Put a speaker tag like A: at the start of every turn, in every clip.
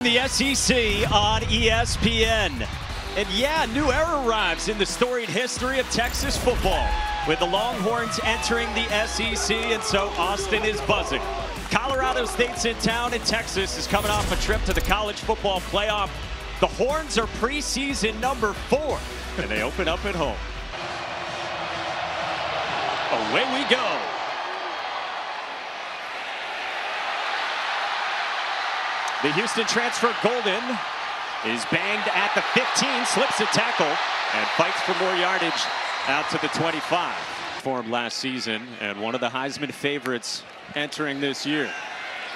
A: The SEC on ESPN. And yeah, new era arrives in the storied history of Texas football, with the Longhorns entering the SEC, and so Austin is buzzing. Colorado State's in town, and Texas is coming off a trip to the college football playoff. The Horns are preseason number 4, and they open up at home. Away we go. The Houston transfer Golden is banged at the 15, slips a tackle, and fights for more yardage out to the 25. Formed last season, and one of the Heisman favorites entering this year.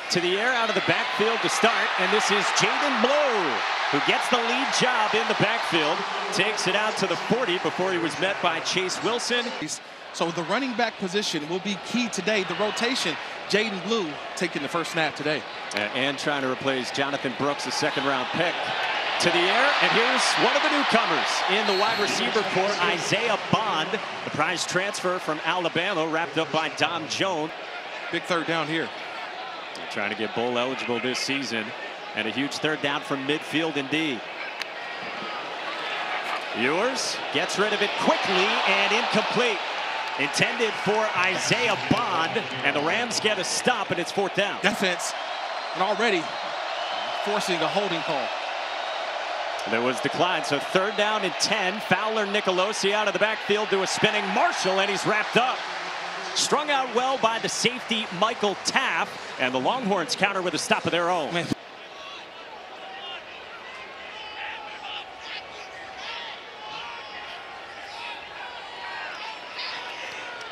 A: To the air out of the backfield to start, and this is Jaden Blue, who gets the lead job in the backfield, takes it out to the 40 before he was met by Chase Wilson.
B: So the running back position will be key today. The rotation, Jaden Blue taking the first snap today.
A: And trying to replace Jonathan Brooks, a second-round pick. To the air, and here's one of the newcomers in the wide receiver corps, Isaiah Bond, the prize transfer from Alabama, wrapped up by Dom Jones.
B: Big third down here.
A: They're trying to get bowl eligible this season, and a huge third down from midfield indeed. Ewers gets rid of it quickly and incomplete. Intended for Isaiah Bond, and the Rams get a stop, and it's fourth down.
B: Defense, and already forcing a holding call.
A: There was decline, so third down and 10. Fowler Nicolosi out of the backfield to a spinning Marshall, and he's wrapped up. Strung out well by the safety Michael Taff, and the Longhorns counter with a stop of their own.
B: Man.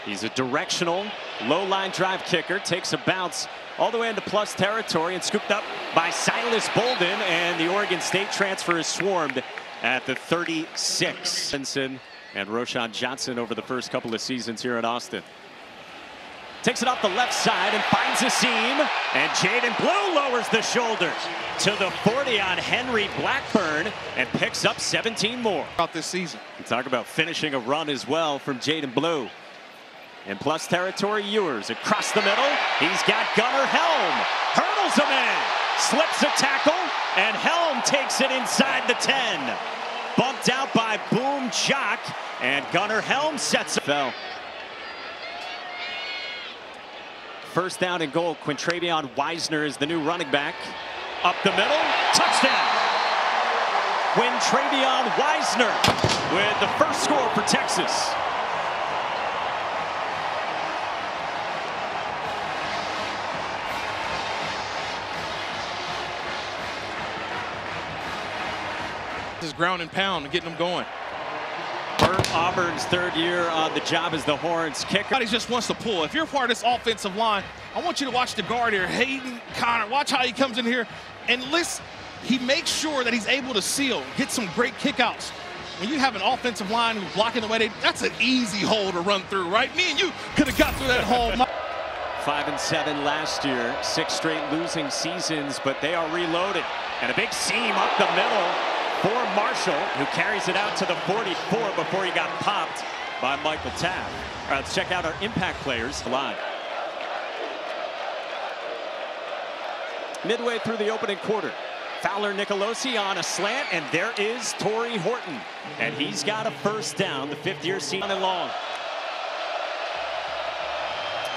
A: He's a directional, low-line drive kicker, takes a bounce all the way into plus territory and scooped up by Silas Bolden, and the Oregon State transfer is swarmed at the 36. Benson and Roschon Johnson over the first couple of seasons here at Austin. Takes it off the left side and finds a seam, and Jaden Blue lowers the shoulder to the 40 on Henry Blackburn and picks up 17 more.
B: About this season.
A: We talk about finishing a run as well from Jaden Blue. In plus territory, Ewers across the middle. He's got Gunnar Helm. Hurdles him in. Slips a tackle, and Helm takes it inside the 10. Bumped out by Boom Jock, and Gunnar Helm sets it. Fell. First down and goal. Quintravion Wiesner is the new running back. Up the middle. Touchdown. Quintravion Wiesner with the first score for Texas.
B: This is ground and pound and getting them going.
A: Bert Auburn's third year on the job as the Horns kicker.
B: He just wants to pull. If you're part of this offensive line, I want you to watch the guard here, Hayden Connor. Watch how he comes in here and listen. He makes sure that he's able to seal, get some great kickouts. When you have an offensive line who's blocking the way, that's an easy hole to run through, right? Me and you could have got through that hole.
A: 5-7 last year, 6 straight losing seasons, but they are reloaded. And a big seam up the middle for Marshall, who carries it out to the 44 before he got popped by Michael Taff. All right, let's check out our impact players live. Midway through the opening quarter, Fowler Nicolosi on a slant, and there is Torrey Horton. And he's got a first down, the 5th-year senior and long.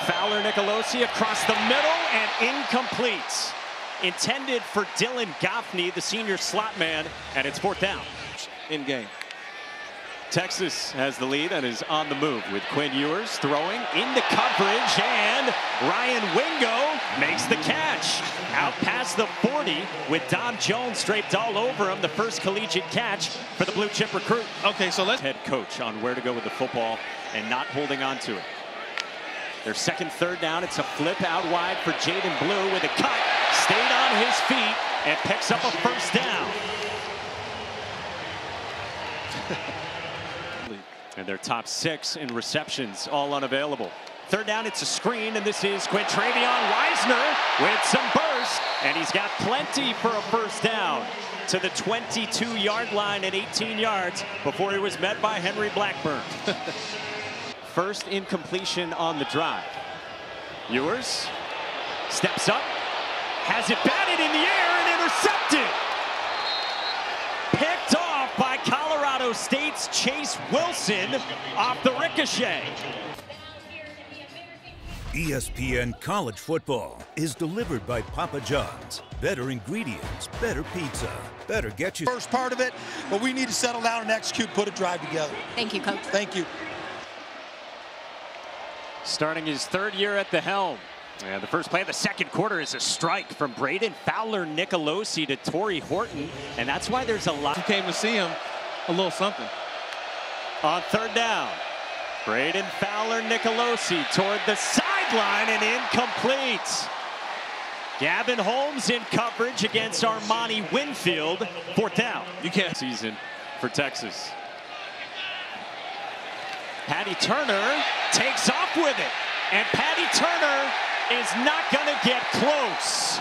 A: Fowler Nicolosi across the middle and incomplete. Intended for Dylan Goffney, the senior slot man, and it's fourth down.
B: In game.
A: Texas has the lead and is on the move with Quinn Ewers throwing into coverage, and Ryan Wingo makes the catch. Out past the 40 with Dom Jones draped all over him, the first collegiate catch for the blue chip recruit.
B: Okay, so let's
A: head coach on where to go with the football and not holding on to it. Their second third down, it's a flip out wide for Jaden Blue with a cut. Stayed on his feet and picks up a first down. And their top 6 in receptions, all unavailable. Third down, it's a screen, and this is Quintravion Wiesner with some burst, and he's got plenty for a first down to the 22-yard line at 18 yards before he was met by Henry Blackburn. First incompletion on the drive. Ewers steps up, has it batted in the air and intercepted. Ohio State's Chase Wilson off the ricochet.
C: ESPN College Football is delivered by Papa John's. Better ingredients, better pizza, better get you.
D: First part of it, but we need to settle down and execute, put a drive together.
E: Thank you, Coach.
D: Thank you.
A: Starting his third year at the helm. And the first play of the second quarter is a strike from Braden Fowler-Nicolosi to Torrey Horton. And that's why there's a lot.
B: You came to see him, a little something.
A: On third down, Braden Fowler-Nicolosi toward the sideline and incomplete. Gavin Holmes in coverage against Armani Winfield. Fourth down.
B: You can't.
A: Season for Texas. Patty Turner takes off with it. And Patty Turner is not going to get close.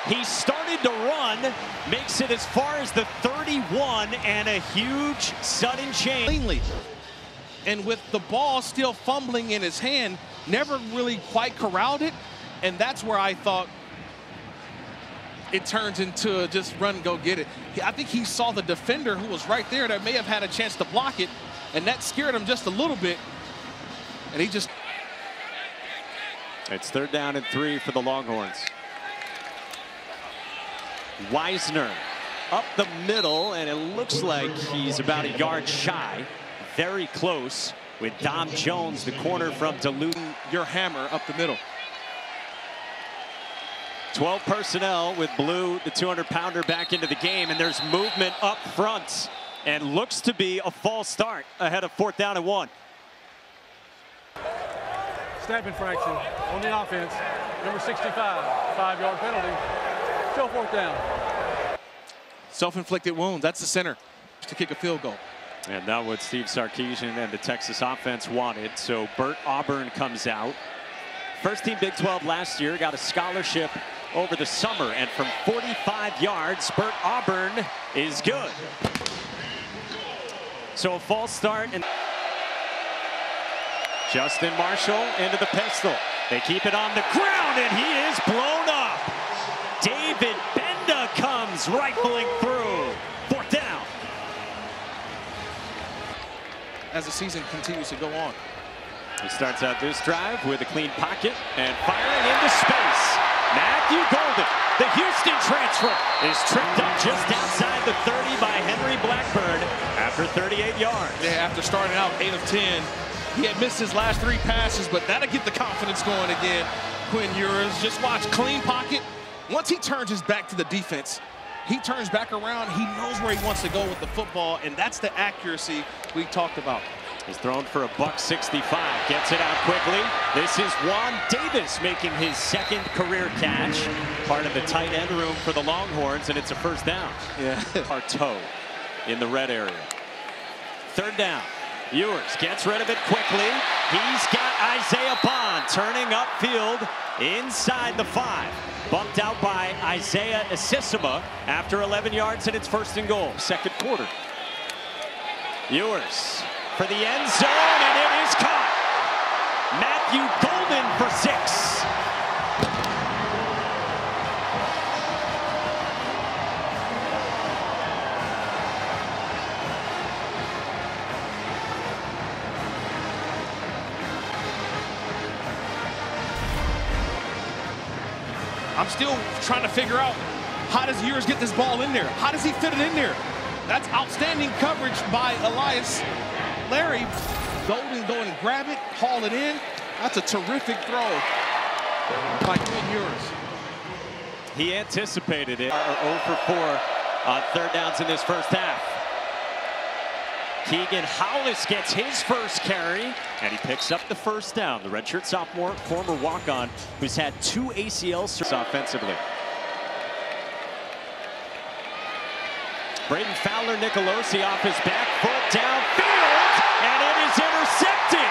A: He started to run, makes it as far as the 31, and a huge sudden change.
B: Cleanly. And with the ball still fumbling in his hand, never really quite corralled it. And that's where I thought it turns into a just run, go get it. I think he saw the defender who was right there that may have had a chance to block it, and that scared him just a little bit. And he just...
A: It's third down and 3 for the Longhorns. Wisner up the middle, and it looks like he's about a yard shy. Very close with Dom Jones, the corner from Duluth.
B: Your hammer up the middle.
A: 12 personnel with Blue, the 200-pounder, back into the game, and there's movement up front. And looks to be a false start ahead of fourth down and 1.
F: Snap infraction on the offense. Number 65, 5-yard penalty. Still fourth down.
B: Self-inflicted wounds. That's the center to kick a field goal.
A: And not what Steve Sarkisian and the Texas offense wanted. So Bert Auburn comes out. First team Big 12 last year, got a scholarship over the summer. And from 45 yards, Bert Auburn is good. So a false start. And Justin Marshall into the pistol. They keep it on the ground, and he is blown up. David Benda comes rifling through. Fourth down.
B: As the season continues to go on.
A: He starts out this drive with a clean pocket and firing into space. Matthew Golden, the Houston transfer, is tripped up just outside the 30 by Henry Blackburn after 38 yards.
B: Yeah, after starting out 8 of 10. He had missed his last 3 passes, but that'll get the confidence going again. Quinn Ewers, just watch, clean pocket. Once he turns his back to the defense, he turns back around. He knows where he wants to go with the football, and that's the accuracy we talked about.
A: He's thrown for $165, gets it out quickly. This is Juan Davis making his second career catch. Part of the tight end room for the Longhorns, and it's a first down.
B: Yeah.
A: Our toe in the red area. Third down. Ewers gets rid of it quickly. He's got Isaiah Bond turning upfield inside the 5. Bumped out by Isaiah Esisima after 11 yards, and it's first and goal. Second quarter. Ewers for the end zone, and it is caught. Matthew Golden for 6.
B: I'm still trying to figure out, how does Ewers get this ball in there? How does he fit it in there? That's outstanding coverage by Elias Larry. Golden go and grab it, haul it in. That's a terrific throw by Quinn Ewers.
A: He anticipated it. 0 for 4 on third downs in this first half. Keegan Hollis gets his first carry, and he picks up the first down. The redshirt sophomore, former walk-on, who's had 2 ACL surgeries offensively. Braden Fowler-Nicolosi off his back foot downfield, and it is intercepted.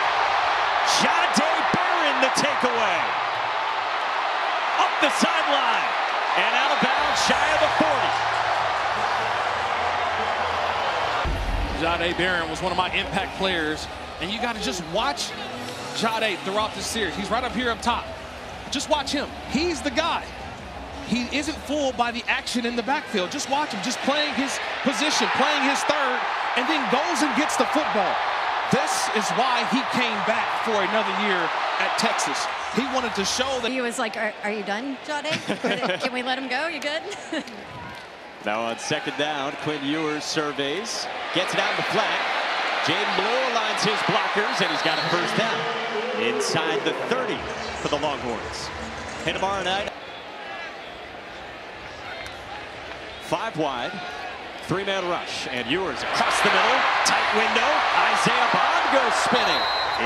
A: Jahdae Barron the takeaway. Up the sideline, and out of bounds shy of the 40.
B: Jahdae Barron was one of my impact players, and you got to just watch Jahdae throughout this series. He's right up here up top. Just watch him. He's the guy. he isn't fooled by the action in the backfield. Just watch him, just playing his position, playing his third, and then goes and gets the football. This is why he came back for another year at Texas. He wanted to show that.
E: He was like, are you done, Jade? Can we let him go? You good?
A: Now on second down, Quinn Ewers surveys, gets it out in the flat. Jaden Blue aligns his blockers, and he's got a first down inside the 30 for the Longhorns. And tomorrow night, 5 wide, 3-man rush, and Ewers across the middle, tight window. Isaiah Bond goes spinning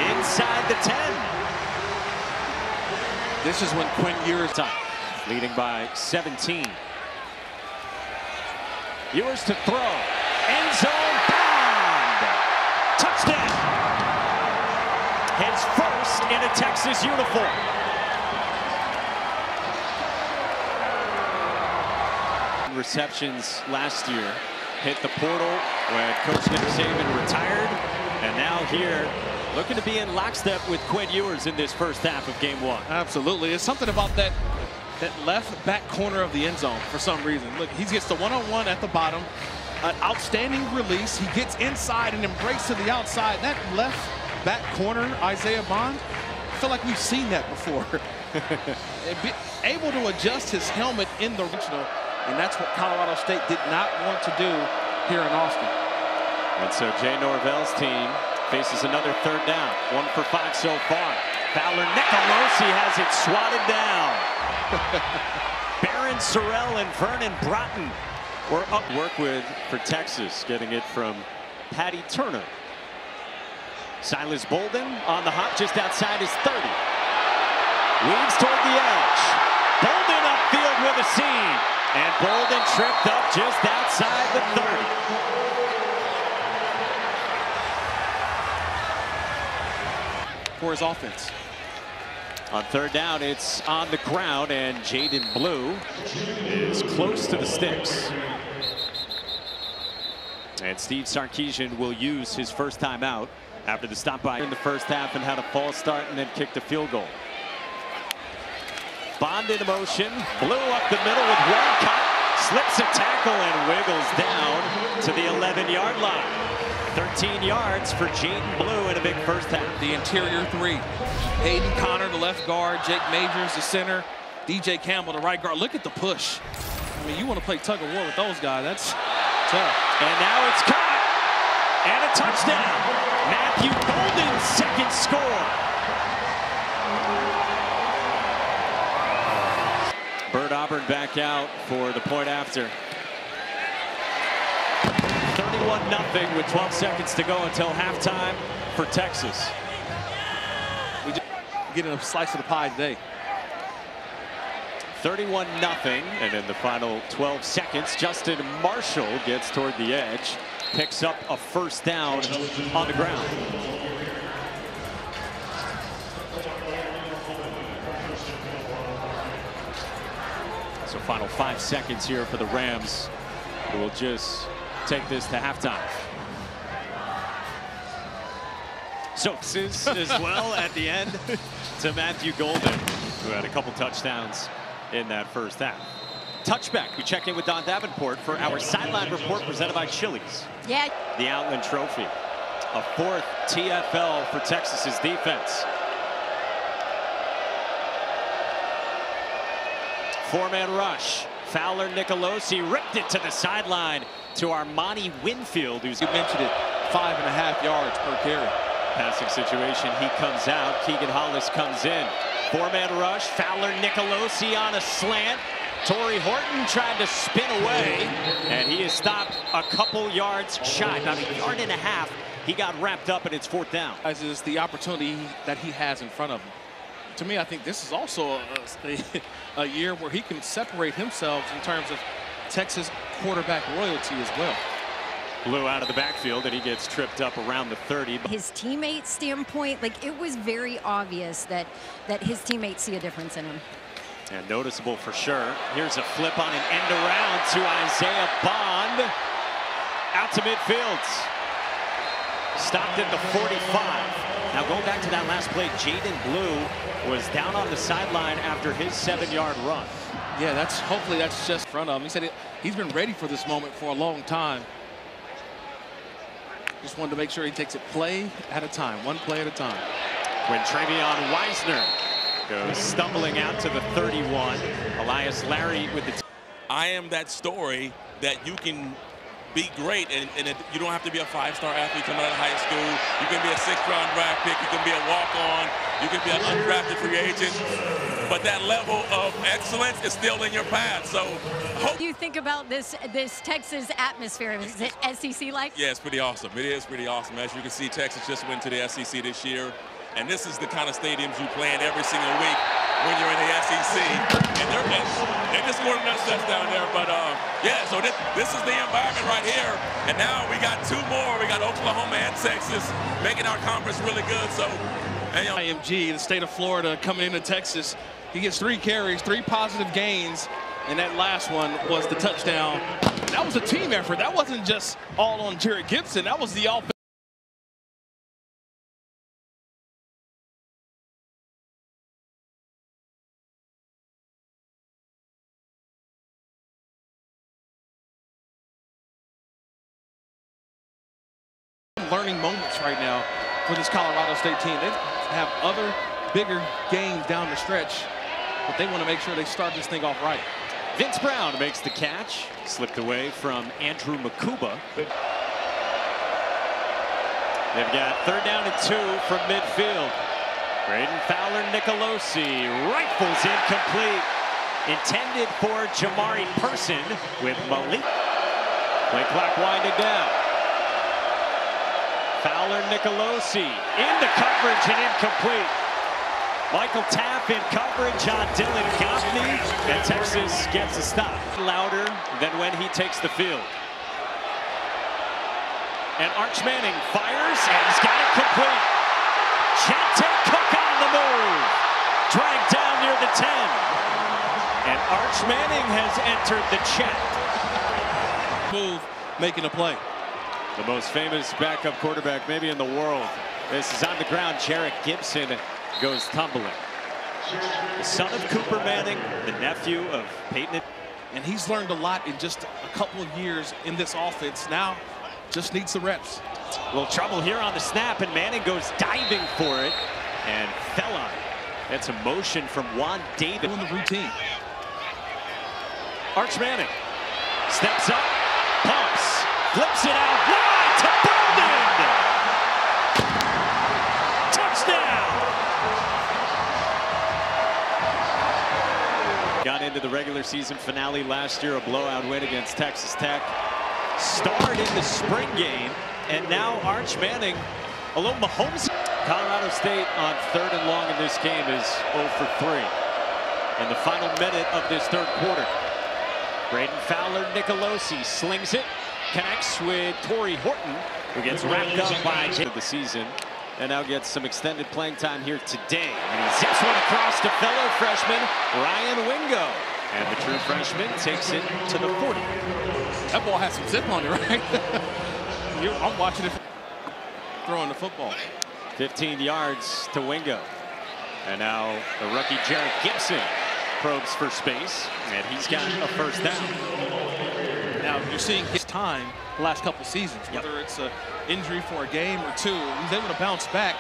A: inside the 10.
B: This is when Quinn Ewers
A: leading by 17. Ewers to throw, end zone, Bond, touchdown. His first in a Texas uniform. Receptions last year, hit the portal when Coach Nick Saban retired, and now here looking to be in lockstep with Quinn Ewers in this first half of game 1.
B: Absolutely. It's something about that left back corner of the end zone for some reason. Look, he gets the one-on-one at the bottom. An outstanding release. He gets inside and embraces to the outside. That left back corner, Isaiah Bond, I feel like we've seen that before. Able to adjust his helmet in the original, and that's what Colorado State did not want to do here in Austin.
A: And so Jay Norvell's team faces another third down. 1 for 5 so far. Fowler Nicolosi has it swatted down. Barron Sorrell and Vernon Broughton were up. Work with for Texas, getting it from Patty Turner. Silas Bolden on the hop just outside his 30. Weaves toward the edge. Bolden upfield with a seam. And Bolden tripped up just outside the 30.
B: For his offense.
A: On third down, it's on the ground, and Jaden Blue is close to the sticks. And Steve Sarkisian will use his first time out after the stop by in the first half and had a false start and then kicked a field goal. Bond in motion, Blue up the middle with one cut, slips a tackle and wiggles down to the 11-yard line. 13 yards for Jaden Blue in a big first half.
B: The interior 3. Hayden Connor, the left guard. Jake Majors, the center. DJ Campbell, the right guard. Look at the push. I mean, you want to play tug of war with those guys. That's tough.
A: And now it's caught. And a touchdown. Matthew Bolden's second score. Bert Auburn back out for the point after. 31-0 with 12 seconds to go until halftime for Texas.
B: We just getting a slice of the pie today.
A: 31-0, and in the final 12 seconds, Justin Marshall gets toward the edge, picks up a first down on the ground. So final 5 seconds here for the Rams, who will just take this to halftime. So as well at the end to Matthew Golden, who had a couple touchdowns in that first half. Touchback, we check in with Don Davenport for our sideline report presented by Chili's.
E: Yeah.
A: The Outland Trophy, a 4th TFL for Texas's defense. 4-man rush. Fowler Nicolosi ripped it to the sideline to Armani Winfield, who's...
B: You mentioned it, 5.5 yards per carry.
A: Passing situation, he comes out, Keegan Hollis comes in. 4-man rush, Fowler Nicolosi on a slant. Torrey Horton tried to spin away, and he is stopped a couple yards shy, about 1.5 yards. He got wrapped up, and it's 4th down.
B: This is the opportunity that he has in front of him. To me, I think this is also a year where he can separate himself in terms of Texas quarterback royalty as well.
A: Blue out of the backfield, and he gets tripped up around the 30.
E: His teammates' standpoint, like, it was very obvious that his teammates see a difference in him.
A: And noticeable for sure. Here's a flip on an end around to Isaiah Bond. Out to midfield. stopped at the 45. Now going back to that last play, Jaden Blue was down on the sideline after his 7-yard run.
B: Yeah, hopefully that's just in front of him. He said he's been ready for this moment for a long time. Just wanted to make sure he takes it play at a time, one play at a time.
A: When Travion Weisner goes stumbling out to the 31, Elias Larry with the...
G: I am that story that you can be great, and you don't have to be a 5-star athlete coming out of high school. You can be a 6th-round draft pick. You can be a walk-on. You can be an undrafted free agent. But that level of excellence is still in your path. So,
E: What do you think about this Texas atmosphere? Is it SEC-like?
G: Yeah, it's pretty awesome. It is pretty awesome. As you can see, Texas just went to the SEC this year. And this is the kind of stadiums you play in every single week when you're in the SEC. And they just scored enough sets down there. But, yeah, so this is the environment right here. And now we got 2 more. We got Oklahoma and Texas making our conference really good. So, and,
B: IMG, the state of Florida, coming into Texas. He gets 3 carries, 3 positive gains. And that last one was the touchdown. That was a team effort. That wasn't just all on Jared Gibson. That was the offense. Learning moments right now for this Colorado State team. They have other bigger games down the stretch, but they want to make sure they start this thing off right.
A: Vince Brown makes the catch, slipped away from Andrew Makuba. They've got 3rd down and 2 from midfield. Braden Fowler Nicolosi rifles incomplete. Intended for Jamari Person with Malik. Play clock winding down. Fowler Nicolosi into coverage and incomplete. Michael Tapp in coverage on Dylan Goffney, and Texas gets a stop. Louder than when he takes the field. And Arch Manning fires, and he's got it complete. Chante Cook on the move. Dragged down near the 10. And Arch Manning has entered the chat.
B: Move, making a play.
A: The most famous backup quarterback maybe in the world. This is on the ground. Jarek Gibson goes tumbling. The son of Cooper Manning, the nephew of Peyton.
B: And he's learned a lot in just a couple of years in this offense. Now, just needs the reps.
A: A little trouble here on the snap, and Manning goes diving for it and fell on it. That's a motion from Juan Davis.
B: Doing the routine.
A: Arch Manning steps up, pumps, flips it out wide to Bolden. Touchdown! Got into the regular season finale last year, a blowout win against Texas Tech. Starred in the spring game, and now Arch Manning, although Mahomes. Colorado State on 3rd and long in this game is 0 for 3. In the final minute of this 3rd quarter. Braden Fowler Nicolosi slings it, connects with Torrey Horton, who gets wrapped up by the season, and now gets some extended playing time here today. And he zips one across to fellow freshman Ryan Wingo. And the true freshman takes it to the 40.
B: That ball has some zip on it, right? I'm watching it throwing the football.
A: 15 yards to Wingo. And now the rookie Jarek Gibson probes for space, and he's got a 1st down.
B: Now you're seeing his time the last couple seasons, whether it's an injury for a game or 2, he's able to bounce back.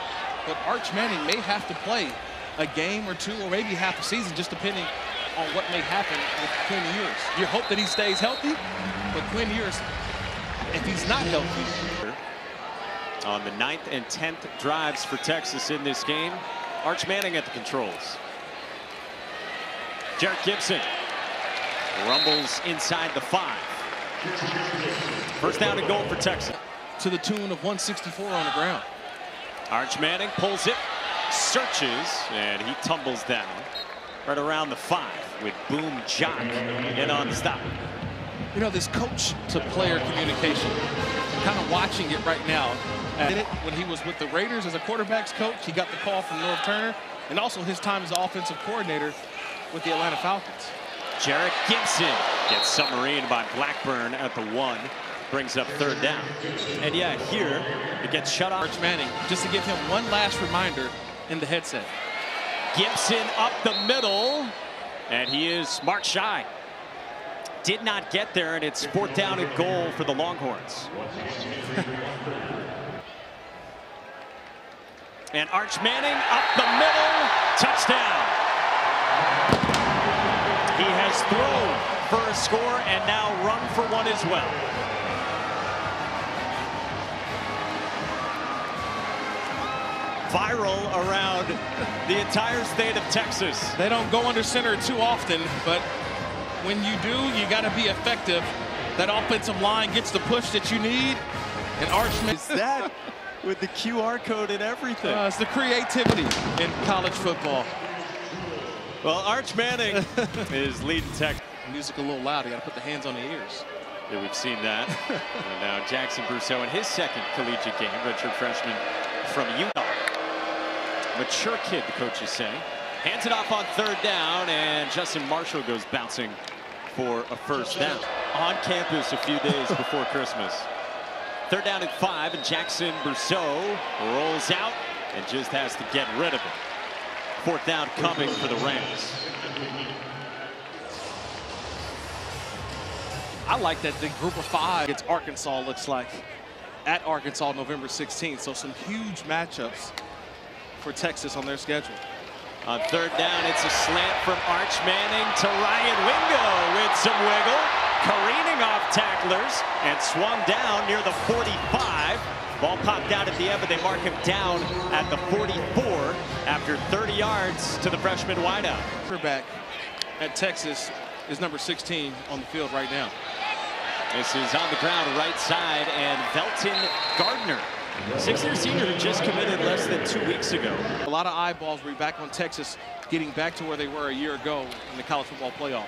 B: But Arch Manning may have to play a game or 2 or maybe half a season, just depending on what may happen with Quinn Ewers. You hope that he stays healthy, but Quinn Ewers, if he's not healthy.
A: On the 9th and 10th drives for Texas in this game, Arch Manning at the controls. Jarek Gibson rumbles inside the 5. 1st down and goal for Texas.
B: To the tune of 164 on the ground.
A: Arch Manning pulls it, searches, and he tumbles down right around the 5 with Boom Jock in on the stop.
B: You know, this coach-to-player communication, kind of watching it right now. When he was with the Raiders as a quarterback's coach, he got the call from Norv Turner, and also his time as offensive coordinator with the Atlanta Falcons.
A: Jarek Gibson gets submarined by Blackburn at the 1. brings up third down. And yeah, here it gets shut off.
B: Arch Manning, just to give him one last reminder in the headset.
A: Gibson up the middle, and he is marked shy. Did not get there, and it's 4th down and goal for the Longhorns. And Arch Manning up the middle, touchdown. He has thrown for a score and now run for one as well. Viral around the entire state of Texas.
B: They don't go under center too often, but when you do, you got to be effective. That offensive line gets the push that you need, and Arch Manning.
A: Is that with the QR code and everything?
B: It's the creativity in college football.
A: Well, Arch Manning is leading Texas.
B: Music a little loud. You got to put the hands on the ears.
A: Yeah, we've seen that. And now Jackson Brousseau in his second collegiate game, redshirt freshman from Utah. Mature kid, the coaches say. Hands it off on third down, and Justin Marshall goes bouncing for a first down. On campus a few days before Christmas. Third down and 5, and Jackson Brousseau rolls out and just has to get rid of it. 4th down coming for the Rams.
B: I like that the group of 5 against Arkansas looks like at Arkansas November 16th. So some huge matchups for Texas on their schedule.
A: On third down, it's a slant from Arch Manning to Ryan Wingo with some wiggle. Careening off tacklers and swung down near the 45. Ball popped out at the end, but they mark him down at the 44 after 30 yards to the freshman wideout.
B: Quarterback at Texas is number 16 on the field right now.
A: This is on the ground, right side, and Velton Gardner, 6th-year senior who just committed less than 2 weeks ago.
B: A lot of eyeballs will be back on Texas, getting back to where they were a year ago in the college football playoff.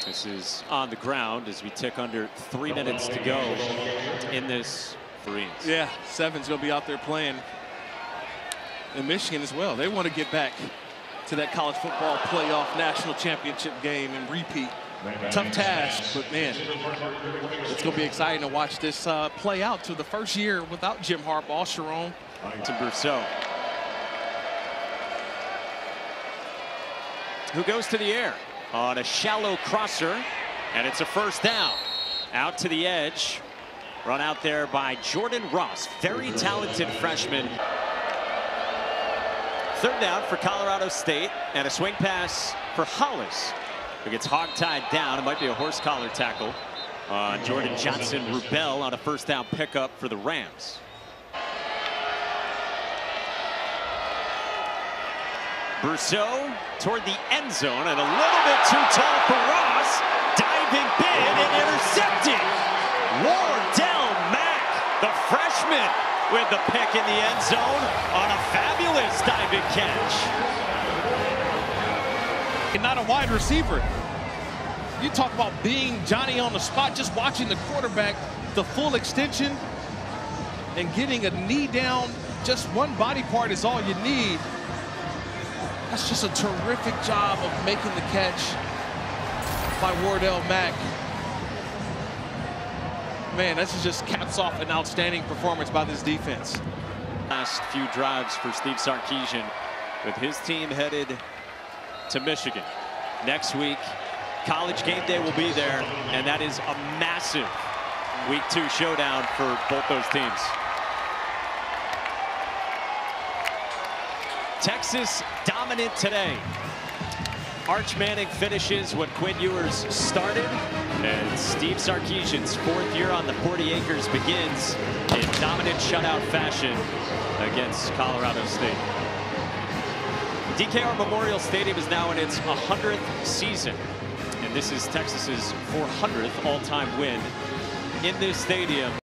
A: This is on the ground as we tick under 3 minutes to go in this Marines.
B: Yeah, 7's going to be out there playing in Michigan as well. They want to get back to that college football playoff national championship game and repeat. Tough task, but man, it's going to be exciting to watch this play out to the first year without Jim Harbaugh. Sharon
A: to Brousseau, who goes to the air on a shallow crosser, and it's a first down. Out to the edge, run out there by Jordan Ross, very talented freshman. Third down for Colorado State, and a swing pass for Hollis, who gets hog-tied down. It might be a horse collar tackle on Jordan Johnson-Rubel on a first down pickup for the Rams. Brousseau toward the end zone, and a little bit too tall for Ross. Diving bid and intercepted. Wardell Mack, the freshman, with the pick in the end zone on a fabulous diving catch.
B: and not a wide receiver. You talk about being Johnny on the spot, just watching the quarterback, the full extension, and getting a knee down. Just one body part is all you need. That's just a terrific job of making the catch by Wardell Mack. Man, this just caps off an outstanding performance by this defense.
A: Last few drives for Steve Sarkisian, with his team headed to Michigan. Next week, College Game Day will be there, and that is a massive Week 2 showdown for both those teams. Texas dominant today. Arch Manning finishes what Quinn Ewers started, and Steve Sarkisian's 4th year on the 40 acres begins in dominant shutout fashion against Colorado State. DKR Memorial Stadium is now in its 100th season, and this is Texas's 400th all-time win in this stadium.